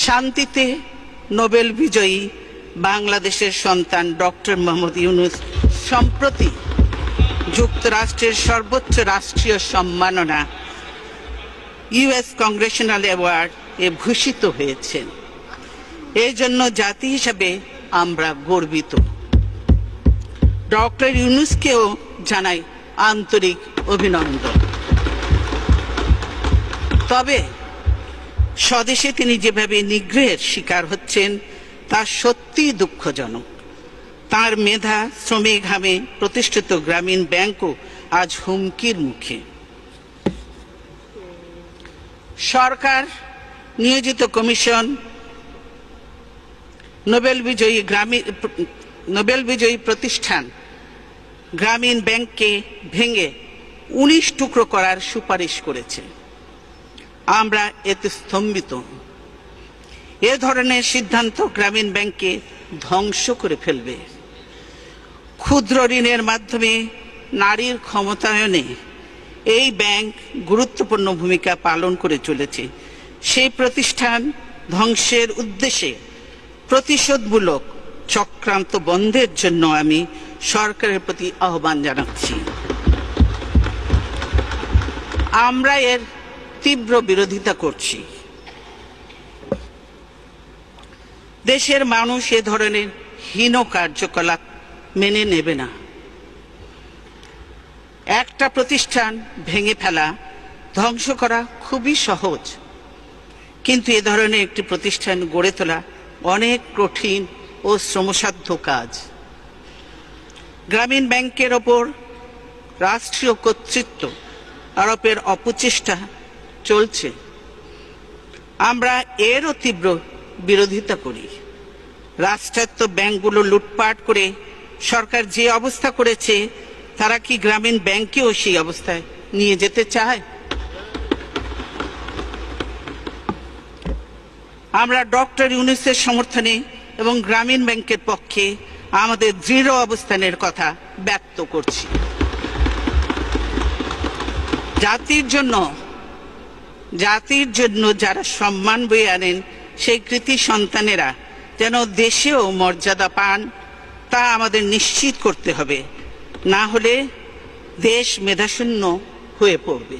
শান্তিতে নোবেল বিজয়ী বাংলাদেশের সন্তান ডক্টর মোহাম্মদ ইউনূস সম্প্রতি যুক্তরাষ্ট্রের সর্বোচ্চ রাষ্ট্রীয় সম্মাননা ইউএস কংগ্রেশনাল অ্যাওয়ার্ড এ ভূষিত হয়েছেন। এই জন্য জাতি হিসাবে আমরা গর্বিত। ডক্টর ইউনূসকেও জানাই আন্তরিক অভিনন্দন। তবে স্বদেশে তিনি যেভাবে নিগ্রহের শিকার হচ্ছেন তা সত্যিই দুঃখজনক। তার মেধা শ্রমে ঘামে প্রতিষ্ঠিত গ্রামীণ ব্যাংকও আজ হুমকির মুখে। সরকার নিয়োজিত কমিশন নোবেল বিজয়ী প্রতিষ্ঠান গ্রামীণ ব্যাংককে ভেঙে 19 টুকরো করার সুপারিশ করেছে। আমরা এতে স্তম্ভিত। এ ধরনের সিদ্ধান্ত গ্রামীণ ব্যাংককে ধ্বংস করে ফেলবে। ক্ষুদ্র ঋণের মাধ্যমে নারীর ক্ষমতায়নে এই ব্যাংক গুরুত্বপূর্ণ ভূমিকা পালন করে চলেছে। সেই প্রতিষ্ঠান ধ্বংসের উদ্দেশ্যে প্রতিশোধমূলক চক্রান্ত বন্ধের জন্য আমি সরকারের প্রতি আহ্বান জানাচ্ছি। আমরা এর তীব্র বিরোধিতা করছি। দেশের মানুষ এ ধরনের হীন কার্যকলাপ মেনে নেবে না। একটা প্রতিষ্ঠান ভেঙে ফেলা, ধ্বংস করা খুবই সহজ, কিন্তু এ ধরনের একটি প্রতিষ্ঠান গড়ে তোলা অনেক কঠিন ও শ্রমসাধ্য কাজ। গ্রামীণ ব্যাংকের ওপর রাষ্ট্রীয় কর্তৃত্ব আরোপের অপচেষ্টা চলছে। আমরা এরও তীব্র বিরোধিতা করি। রাষ্ট্রায়ত্ত ব্যাংকগুলো লুটপাট করে সরকার যে অবস্থা করেছে, তারা কি গ্রামীণ ব্যাংকেও সেই অবস্থায় নিয়ে যেতে চায়? আমরা ডক্টর ইউনূসের সমর্থনে এবং গ্রামীণ ব্যাংকের পক্ষে আমাদের দৃঢ় অবস্থানের কথা ব্যক্ত করছি। জাতির জন্য যারা সম্মান বয়ে আনেন, সেই কৃতি সন্তানেরা যেন দেশেও মর্যাদা পান, তা আমাদের নিশ্চিত করতে হবে। না হলে দেশ মেধাশূন্য হয়ে পড়বে।